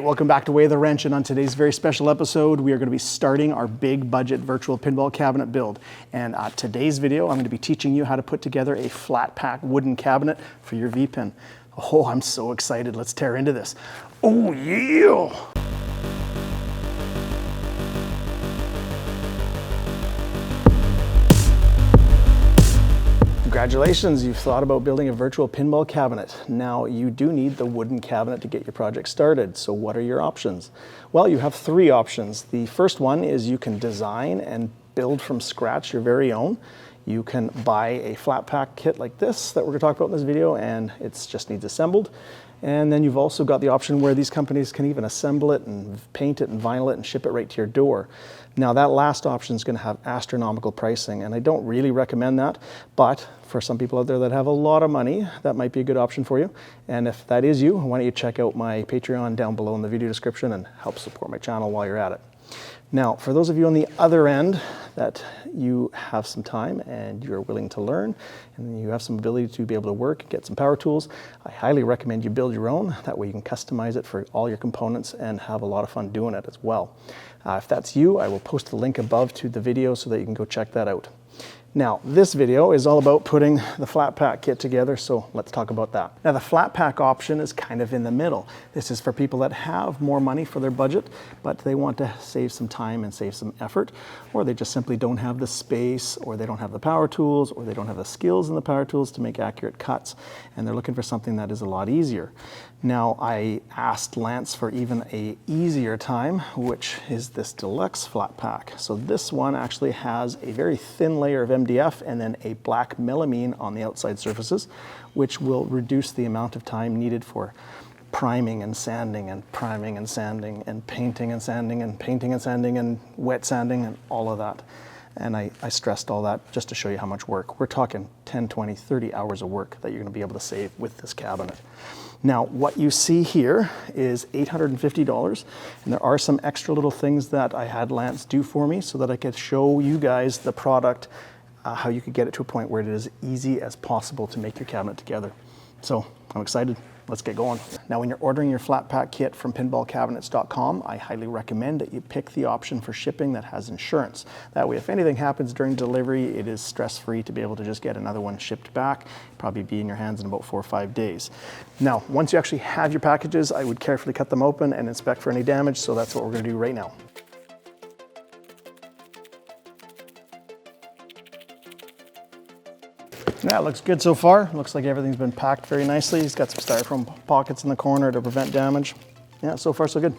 Welcome back to Way of the Wrench, and on today's very special episode, we are going to be starting our big budget virtual pinball cabinet build. And today's video, I'm going to be teaching you how to put together a flat pack wooden cabinet for your vpin. Oh, I'm so excited. Let's tear into this. Oh, yeah! Congratulations, you've thought about building a virtual pinball cabinet. Now you do need the wooden cabinet to get your project started. So what are your options? Well, you have three options. The first one is you can design and build from scratch your very own. You can buy a flat pack kit like this that we're going to talk about in this video, and it just needs assembled. And then you've also got the option where these companies can even assemble it and paint it and vinyl it and ship it right to your door. Now that last option is going to have astronomical pricing, and I don't really recommend that, but for some people out there that have a lot of money, that might be a good option for you. And if that is you, why don't you check out my Patreon down below in the video description and help support my channel while you're at it. Now, for those of you on the other end that you have some time and you're willing to learn and you have some ability to be able to work, get some power tools, I highly recommend you build your own. That way you can customize it for all your components and have a lot of fun doing it as well. If that's you, I will post the link above to the video so that you can go check that out. Now, this video is all about putting the flat pack kit together, so let's talk about that. Now, the flat pack option is kind of in the middle. This is for people that have more money for their budget, but they want to save some time and save some effort, or they just simply don't have the space, or they don't have the power tools, or they don't have the skills in the power tools to make accurate cuts, and they're looking for something that is a lot easier. Now, I asked Lance for even a easier time, which is this deluxe flat pack. So this one actually has a very thin layer of MDF and then a black melamine on the outside surfaces, which will reduce the amount of time needed for priming and sanding and priming and sanding and painting and sanding and painting and sanding and wet sanding and all of that. And I stressed all that just to show you how much work. We're talking 10, 20, 30 hours of work that you're going to be able to save with this cabinet. Now, what you see here is $850, and there are some extra little things that I had Lance do for me so that I could show you guys the product, how you could get it to a point where it is easy as possible to make your cabinet together. So I'm excited. Let's get going. Now, when you're ordering your flat pack kit from pinballcabinets.com, I highly recommend that you pick the option for shipping that has insurance. That way, if anything happens during delivery, it is stress-free to be able to just get another one shipped back. Probably be in your hands in about 4 or 5 days. Now, once you actually have your packages, I would carefully cut them open and inspect for any damage, so that's what we're gonna do right now. Yeah, it looks good so far. Looks like everything's been packed very nicely. He's got some styrofoam pockets in the corner to prevent damage. Yeah, so far so good.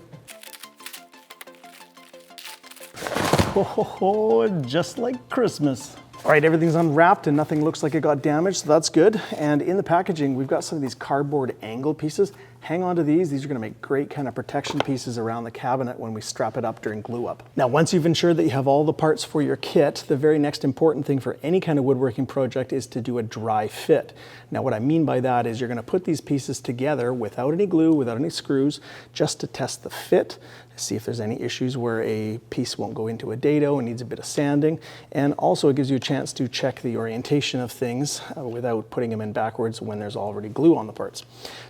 Oh, just like Christmas. All right, everything's unwrapped and nothing looks like it got damaged, so that's good. And in the packaging, we've got some of these cardboard angle pieces. Hang on to these. These are gonna make great kind of protection pieces around the cabinet when we strap it up during glue up. Now, once you've ensured that you have all the parts for your kit, the very next important thing for any kind of woodworking project is to do a dry fit. Now, what I mean by that is you're gonna put these pieces together without any glue, without any screws, just to test the fit, see if there's any issues where a piece won't go into a dado and needs a bit of sanding. And also it gives you a chance to check the orientation of things without putting them in backwards when there's already glue on the parts.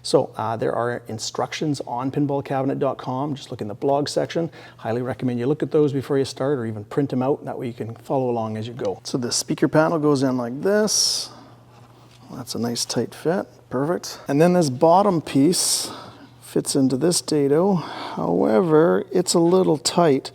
So there are instructions on pinballcabinet.com. Just look in the blog section. Highly recommend you look at those before you start or even print them out. That way you can follow along as you go. So the speaker panel goes in like this. That's a nice tight fit. Perfect. And then this bottom piece fits into this dado. However, it's a little tight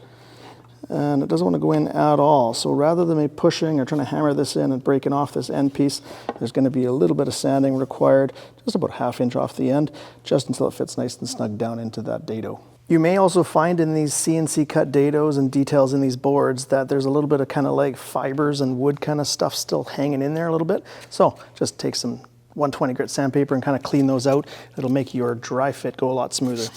and it doesn't want to go in at all. So rather than me pushing or trying to hammer this in and breaking off this end piece, there's going to be a little bit of sanding required, just about 1/2 inch off the end, just until it fits nice and snug down into that dado. You may also find in these CNC cut dados and details in these boards that there's a little bit of kind of like fibers and wood kind of stuff still hanging in there a little bit. So just take some 120 grit sandpaper and kind of clean those out. It'll make your dry fit go a lot smoother.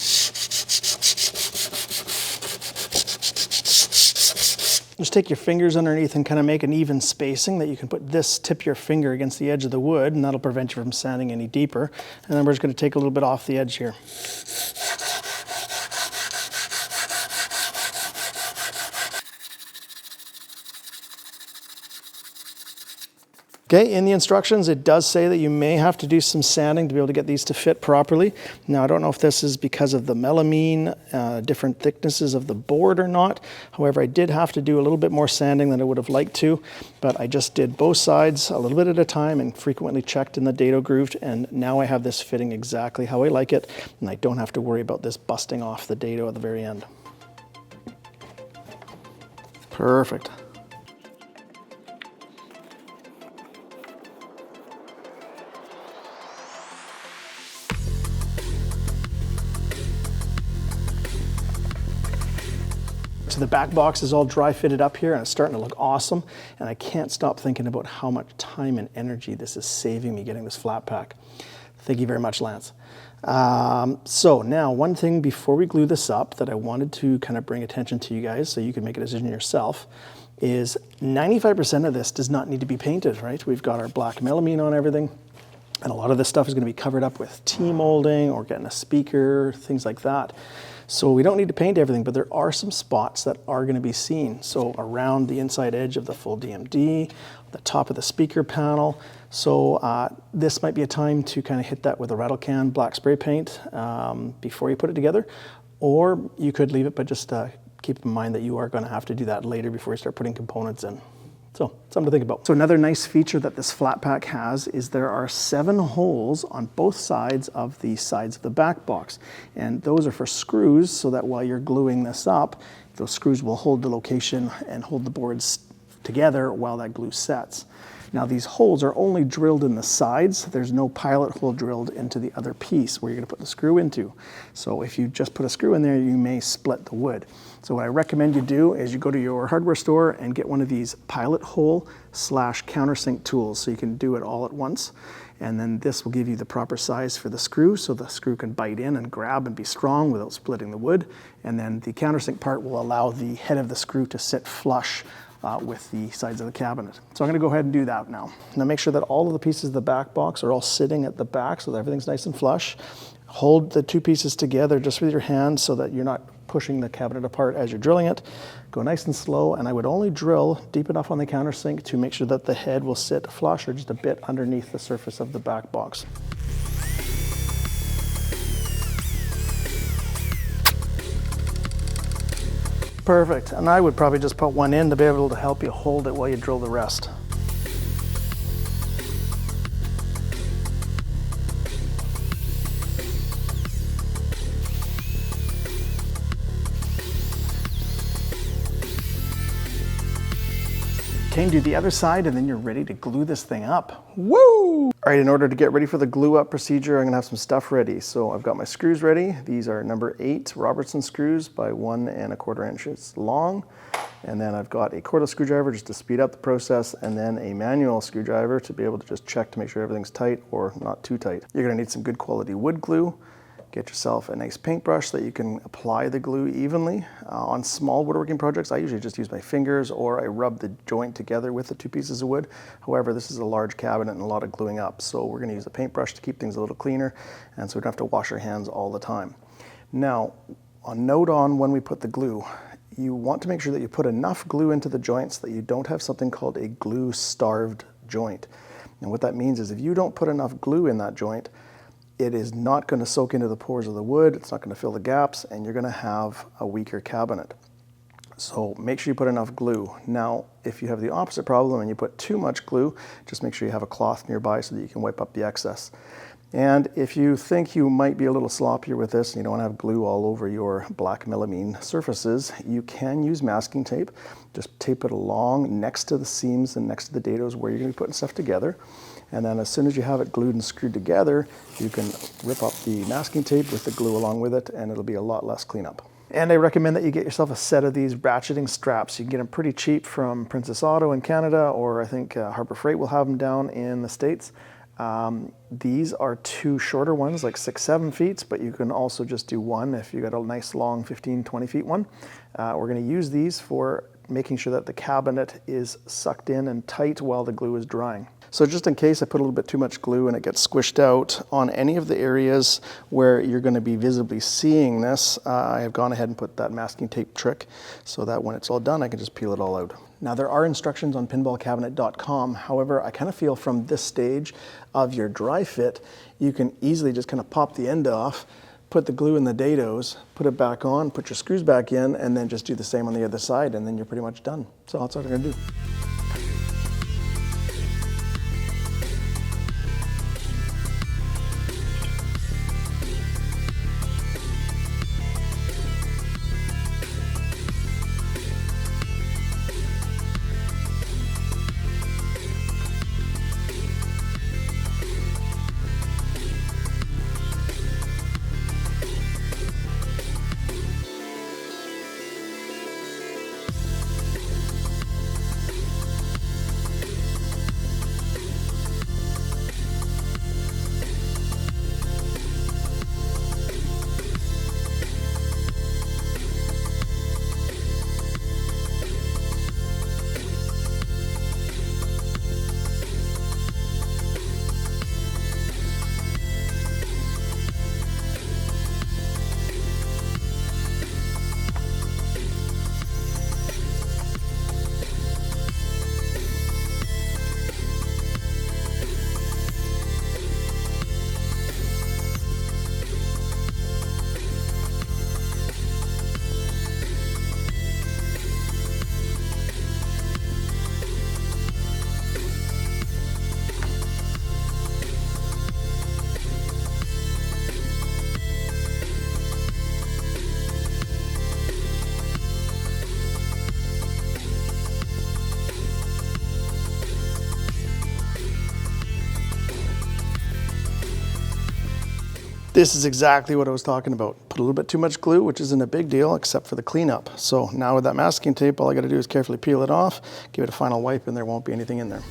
Just take your fingers underneath and kind of make an even spacing that you can put this, tip your finger against the edge of the wood, and that'll prevent you from sanding any deeper. And then we're just going to take a little bit off the edge here. Okay, in the instructions, it does say that you may have to do some sanding to be able to get these to fit properly. Now, I don't know if this is because of the melamine, different thicknesses of the board or not. However, I did have to do a little bit more sanding than I would have liked to, but I just did both sides a little bit at a time and frequently checked in the dado groove, and now I have this fitting exactly how I like it, and I don't have to worry about this busting off the dado at the very end. Perfect. So the back box is all dry fitted up here and it's starting to look awesome, and I can't stop thinking about how much time and energy this is saving me getting this flat pack. Thank you very much, Lance. So now one thing before we glue this up that I wanted to kind of bring attention to you guys so you can make a decision yourself is 95% of this does not need to be painted, right? We've got our black melamine on everything, and a lot of this stuff is going to be covered up with T-molding or getting a speaker, things like that. So we don't need to paint everything, but there are some spots that are going to be seen. So around the inside edge of the full DMD, the top of the speaker panel. So this might be a time to kind of hit that with a rattle can black spray paint before you put it together. Or you could leave it, but just keep in mind that you are going to have to do that later before you start putting components in. So something to think about. So another nice feature that this flat pack has is there are 7 holes on both sides of the back box. And those are for screws so that while you're gluing this up, those screws will hold the location and hold the boards together while that glue sets. Now these holes are only drilled in the sides. There's no pilot hole drilled into the other piece where you're going to put the screw into. So if you just put a screw in there, you may split the wood. So what I recommend you do is you go to your hardware store and get one of these pilot hole / countersink tools so you can do it all at once. And then this will give you the proper size for the screw so the screw can bite in and grab and be strong without splitting the wood. And then the countersink part will allow the head of the screw to sit flush with the sides of the cabinet. So I'm going to go ahead and do that now. Now make sure that all of the pieces of the back box are all sitting at the back so that everything's nice and flush. Hold the 2 pieces together just with your hands so that you're not pushing the cabinet apart as you're drilling it. Go nice and slow, and I would only drill deep enough on the countersink to make sure that the head will sit flush or just a bit underneath the surface of the back box. Perfect, and I would probably just put one in to be able to help you hold it while you drill the rest. Okay, do the other side and then you're ready to glue this thing up. Woo! All right, in order to get ready for the glue up procedure, I'm gonna have some stuff ready. So I've got my screws ready. These are number 8 Robertson screws by 1 1/4 inches long. And then I've got a cordless screwdriver just to speed up the process, and then a manual screwdriver to be able to just check to make sure everything's tight or not too tight. You're gonna need some good quality wood glue. Get yourself a nice paintbrush so that you can apply the glue evenly. On small woodworking projects, I usually just use my fingers or I rub the joint together with the 2 pieces of wood. However, this is a large cabinet and a lot of gluing up, so we're going to use a paintbrush to keep things a little cleaner, and so we don't have to wash our hands all the time. Now, a note on when we put the glue. You want to make sure that you put enough glue into the joints that you don't have something called a glue-starved joint. And what that means is if you don't put enough glue in that joint, it is not going to soak into the pores of the wood, it's not going to fill the gaps, and you're going to have a weaker cabinet. So make sure you put enough glue. Now, if you have the opposite problem and you put too much glue, just make sure you have a cloth nearby so that you can wipe up the excess. And if you think you might be a little sloppier with this and you don't want to have glue all over your black melamine surfaces, you can use masking tape. Just tape it along next to the seams and next to the dados where you're going to be putting stuff together. And then as soon as you have it glued and screwed together, you can rip up the masking tape with the glue along with it, and it'll be a lot less cleanup. And I recommend that you get yourself a set of these ratcheting straps. You can get them pretty cheap from Princess Auto in Canada, or I think Harbor Freight will have them down in the States. These are 2 shorter ones, like 6-7 feet, but you can also just do one if you got a nice long 15-20 feet one. We're going to use these for making sure that the cabinet is sucked in and tight while the glue is drying. So just in case I put a little bit too much glue and it gets squished out on any of the areas where you're going to be visibly seeing this, I have gone ahead and put that masking tape trick so that when it's all done I can just peel it all out. Now there are instructions on pinballcabinet.com, however I kind of feel from this stage of your dry fit you can easily just kind of pop the end off, put the glue in the dados, put it back on, put your screws back in, and then just do the same on the other side, and then you're pretty much done. So that's what I'm going to do. This is exactly what I was talking about. Put a little bit too much glue, which isn't a big deal except for the cleanup. So now with that masking tape, all I gotta do is carefully peel it off, give it a final wipe, and there won't be anything in there.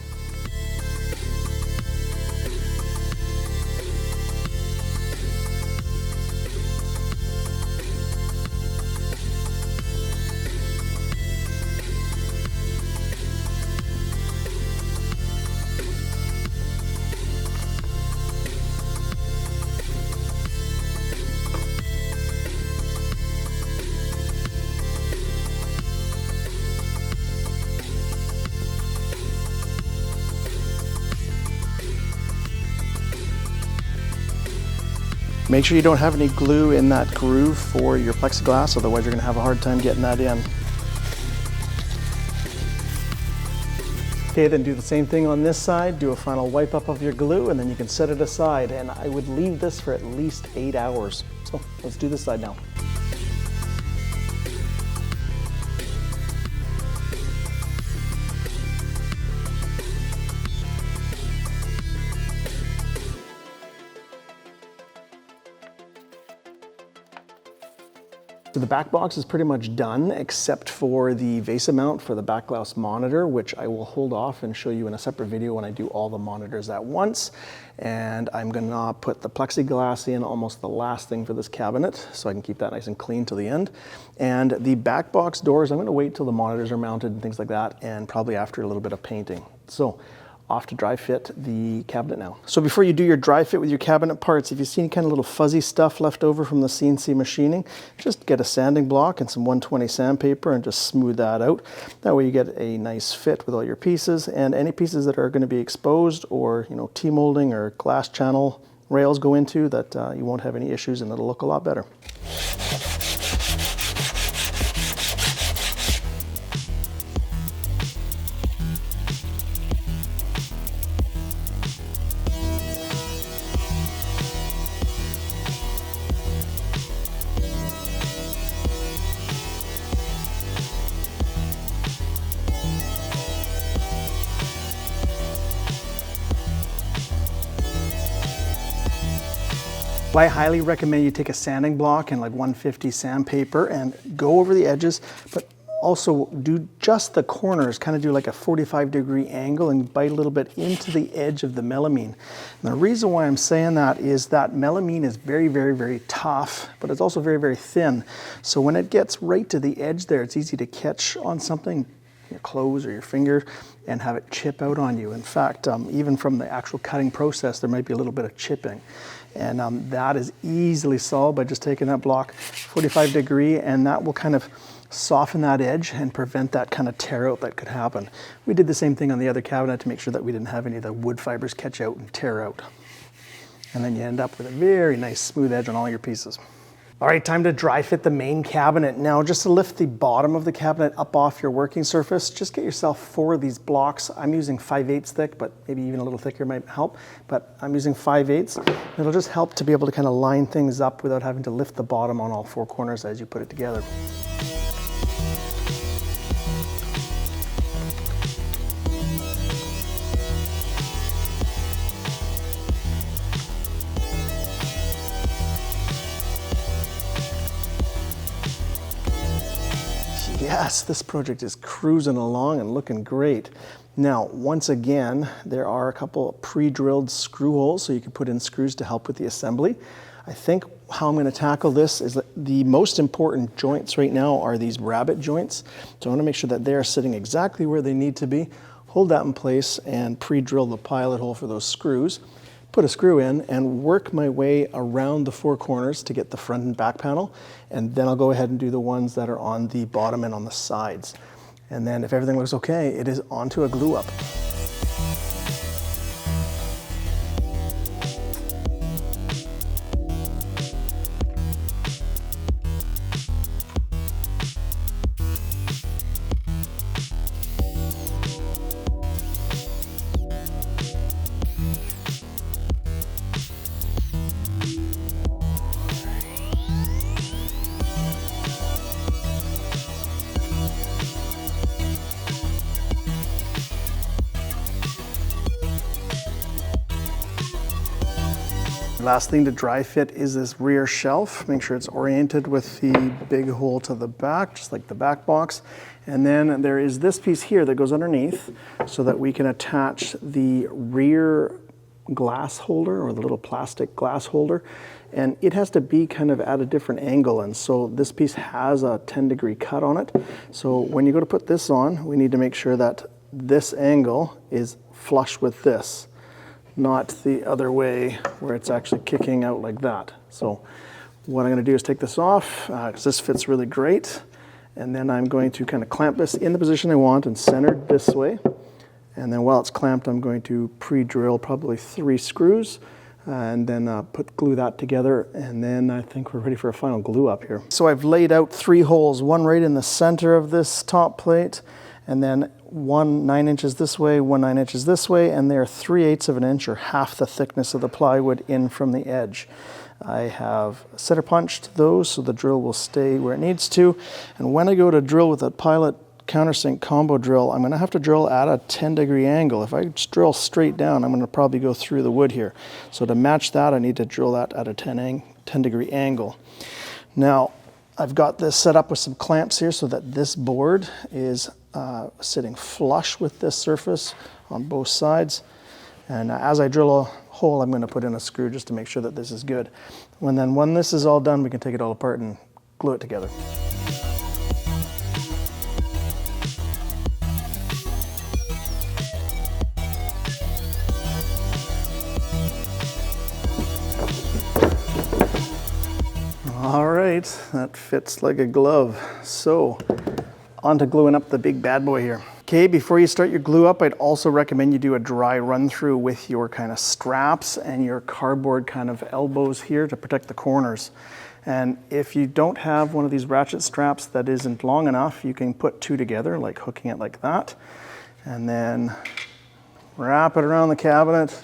Make sure you don't have any glue in that groove for your plexiglass, otherwise you're going to have a hard time getting that in. Okay, then do the same thing on this side, do a final wipe up of your glue, and then you can set it aside. And I would leave this for at least 8 hours. So let's do this side now. So the back box is pretty much done except for the VESA mount for the backglass monitor, which I will hold off and show you in a separate video when I do all the monitors at once. And I'm gonna put the plexiglass in almost the last thing for this cabinet so I can keep that nice and clean till the end. And the back box doors, I'm gonna wait till the monitors are mounted and things like that, and probably after a little bit of painting. So off to dry fit the cabinet now. So before you do your dry fit with your cabinet parts, if you see any kind of little fuzzy stuff left over from the CNC machining, just get a sanding block and some 120 sandpaper and just smooth that out. That way you get a nice fit with all your pieces, and any pieces that are going to be exposed or T-molding or glass channel rails go into that, you won't have any issues and it'll look a lot better. I highly recommend you take a sanding block and like 150 sandpaper and go over the edges, but also do just the corners, kind of do like a 45-degree angle and bite a little bit into the edge of the melamine. And the reason why I'm saying that is that melamine is very, very, very tough, but it's also very, very thin. So when it gets right to the edge there, it's easy to catch on something, your clothes or your finger and have it chip out on you. In fact, even from the actual cutting process, there might be a little bit of chipping. And that is easily solved by just taking that block 45 degree, and that will kind of soften that edge and prevent that kind of tear out that could happen. We did the same thing on the other cabinet to make sure that we didn't have any of the wood fibers catch out and tear out. And then you end up with a very nice smooth edge on all your pieces. All right, time to dry fit the main cabinet. Now, just to lift the bottom of the cabinet up off your working surface, just get yourself 4 of these blocks. I'm using 5/8 thick, but maybe even a little thicker might help. But I'm using 5/8. It'll just help to be able to kind of line things up without having to lift the bottom on all 4 corners as you put it together. Yes, this project is cruising along and looking great. Now, once again, there are a couple of pre-drilled screw holes, so you can put in screws to help with the assembly. I think how I'm going to tackle this is that the most important joints right now are these rabbet joints. So I want to make sure that they're sitting exactly where they need to be. Hold that in place and pre-drill the pilot hole for those screws. Put a screw in and work my way around the 4 corners to get the front and back panel, and then I'll go ahead and do the ones that are on the bottom and on the sides. And then if everything looks okay, it is onto a glue up. Last thing to dry fit is this rear shelf. Make sure it's oriented with the big hole to the back, just like the back box. And then there is this piece here that goes underneath so that we can attach the rear glass holder, or the little plastic glass holder. And it has to be kind of at a different angle. And so this piece has a 10-degree cut on it. So when you go to put this on, we need to make sure that this angle is flush with this, not the other way where it's actually kicking out like that. So what I'm going to do is take this off, because this fits really great, and then I'm going to kind of clamp this in the position I want and centered this way. And then while it's clamped, I'm going to pre-drill probably 3 screws and then glue that together, and then I think we're ready for a final glue up here. So I've laid out 3 holes, one right in the center of this top plate, and then one 9 inches this way, one 9 inches this way, and they're 3/8 of an inch, or half the thickness of the plywood, in from the edge. I have center punched those so the drill will stay where it needs to, and when I go to drill with that pilot countersink combo drill, I'm going to have to drill at a 10-degree angle. If I just drill straight down, I'm going to probably go through the wood here. So to match that, I need to drill that at a 10-degree angle. Now, I've got this set up with some clamps here so that this board is sitting flush with this surface on both sides. And as I drill a hole, I'm going to put in a screw just to make sure that this is good. When this is all done, we can take it all apart and glue it together. All right, that fits like a glove. So, on to gluing up the big bad boy here. Okay, before you start your glue up, I'd also recommend you do a dry run through with your kind of straps and your cardboard kind of elbows here to protect the corners. And if you don't have one of these ratchet straps that isn't long enough, you can put 2 together, like hooking it like that, and then wrap it around the cabinet.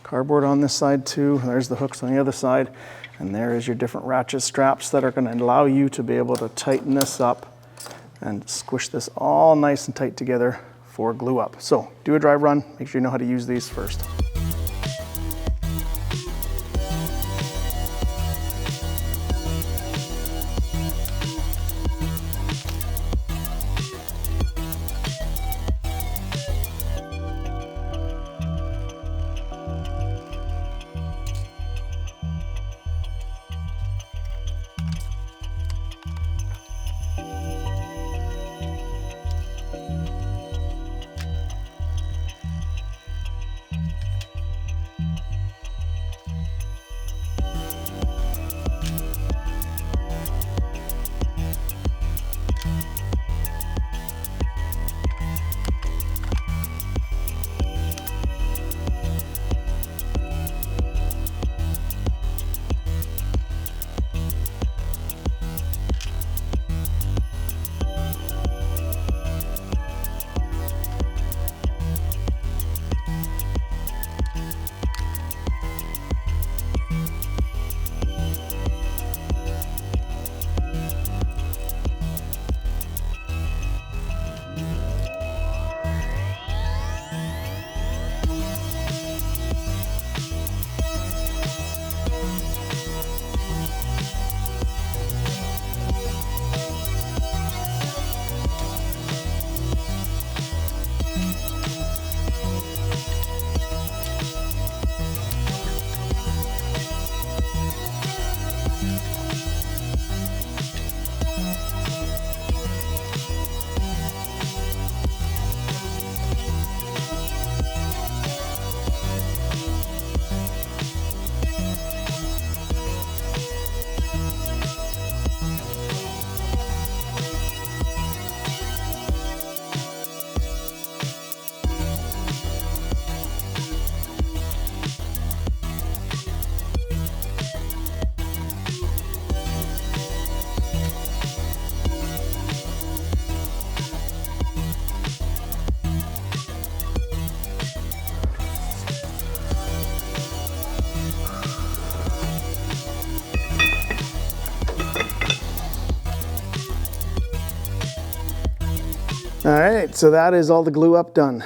Cardboard on this side too. There's the hooks on the other side. And there is your different ratchet straps that are going to allow you to be able to tighten this up and squish this all nice and tight together for glue up. So do a dry run, make sure you know how to use these first. All right, so that is all the glue up done.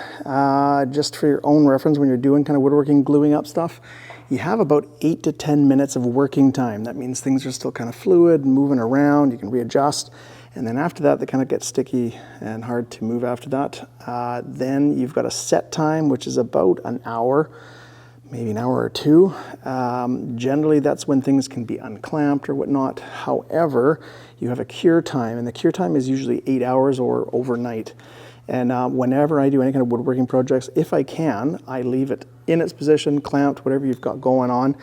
Just for your own reference, when you're doing kind of woodworking, gluing up stuff, you have about 8 to 10 minutes of working time. That means things are still kind of fluid, moving around, you can readjust. And then after that, they kind of get sticky and hard to move after that. Then you've got a set time, which is about an hour, maybe an hour or two. Generally, that's when things can be unclamped or whatnot. However, you have a cure time, and the cure time is usually 8 hours or overnight. And whenever I do any kind of woodworking projects, if I can, I leave it in its position, clamped, whatever you've got going on,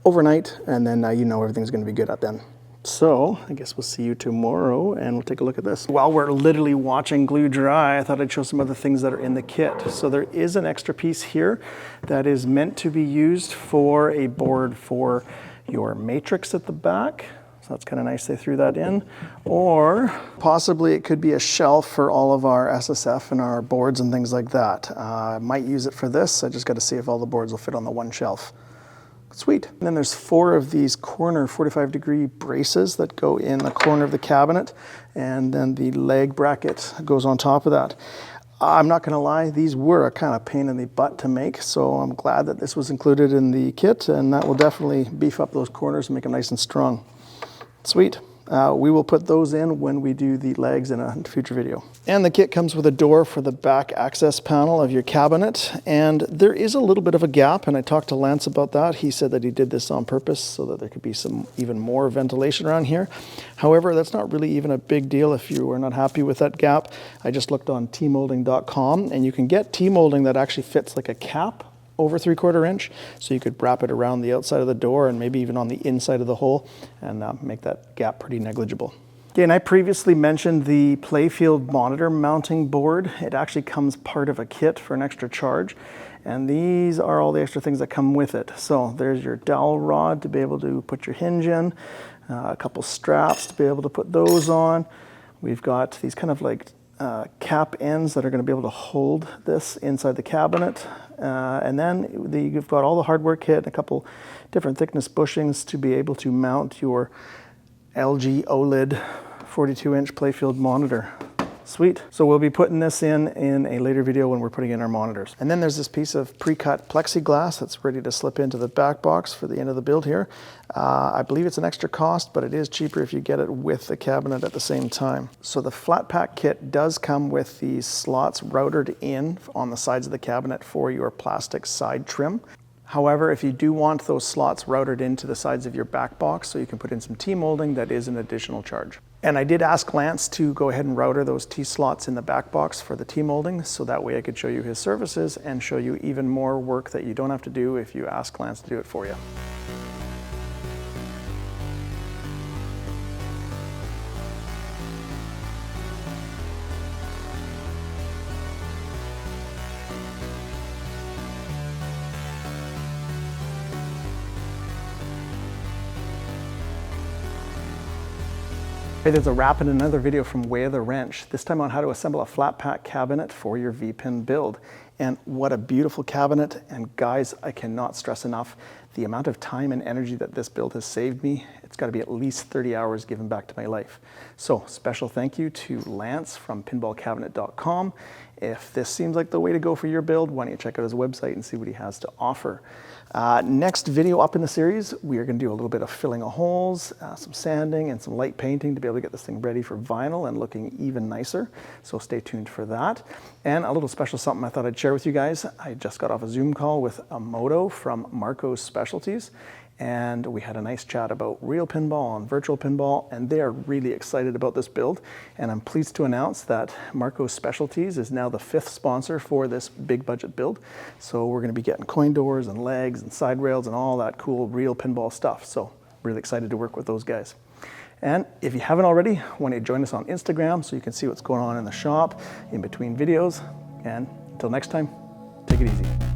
overnight, and then you know everything's going to be good at then. So I guess we'll see you tomorrow and we'll take a look at this. While we're literally watching glue dry, I thought I'd show some other things that are in the kit. So there is an extra piece here that is meant to be used for a board for your matrix at the back. So that's kind of nice they threw that in. Or possibly it could be a shelf for all of our SSF and our boards and things like that. I might use it for this. I just got to see if all the boards will fit on the one shelf. Sweet. And then there's 4 of these corner 45-degree braces that go in the corner of the cabinet, and then the leg bracket goes on top of that. I'm not going to lie, these were a kind of pain in the butt to make, so I'm glad that this was included in the kit, and that will definitely beef up those corners and make them nice and strong. Sweet. We will put those in when we do the legs in a future video. And the kit comes with a door for the back access panel of your cabinet, and there is a little bit of a gap, and I talked to Lance about that. He said that he did this on purpose so that there could be some even more ventilation around here. However, that's not really even a big deal if you are not happy with that gap. I just looked on tmolding.com, and you can get T-molding that actually fits like a cap over 3/4 inch, so you could wrap it around the outside of the door and maybe even on the inside of the hole and make that gap pretty negligible. Okay, and I previously mentioned the playfield monitor mounting board. It actually comes part of a kit for an extra charge, and these are all the extra things that come with it. So there's your dowel rod to be able to put your hinge in, a couple straps to be able to put those on. We've got these kind of like cap ends that are going to be able to hold this inside the cabinet. And then you've got all the hardware kit, a couple different thickness bushings to be able to mount your LG OLED 42-inch playfield monitor. Sweet. So we'll be putting this in a later video when we're putting in our monitors. And then there's this piece of pre-cut plexiglass that's ready to slip into the back box for the end of the build here. I believe it's an extra cost, but it is cheaper if you get it with the cabinet at the same time. So the flat pack kit does come with these slots routed in on the sides of the cabinet for your plastic side trim. However, if you do want those slots routed into the sides of your back box so you can put in some T-molding, that is an additional charge. And I did ask Lance to go ahead and router those T-slots in the back box for the T-molding, so that way I could show you his services and show you even more work that you don't have to do if you ask Lance to do it for you. Hey, there's a wrap in another video from Way of the Wrench, this time on how to assemble a flat pack cabinet for your vpin build. And what a beautiful cabinet, and guys, I cannot stress enough the amount of time and energy that this build has saved me. It's got to be at least 30 hours given back to my life. So special thank you to Lance from pinballcabinet.com. If this seems like the way to go for your build, why don't you check out his website and see what he has to offer. Next video up in the series, we are going to do a little bit of filling of holes, some sanding, and some light painting to be able to get this thing ready for vinyl and looking even nicer. So stay tuned for that. And a little special something I thought I'd share with you guys. I just got off a Zoom call with a moto from Marco's Specialties. and we had a nice chat about real pinball and virtual pinball, and they are really excited about this build. And I'm pleased to announce that Marco's Specialties is now the 5th sponsor for this big budget build. So we're going to be getting coin doors and legs and side rails and all that cool real pinball stuff. So really excited to work with those guys. And if you haven't already, why don't you join us on Instagram so you can see what's going on in the shop in between videos. And until next time, take it easy.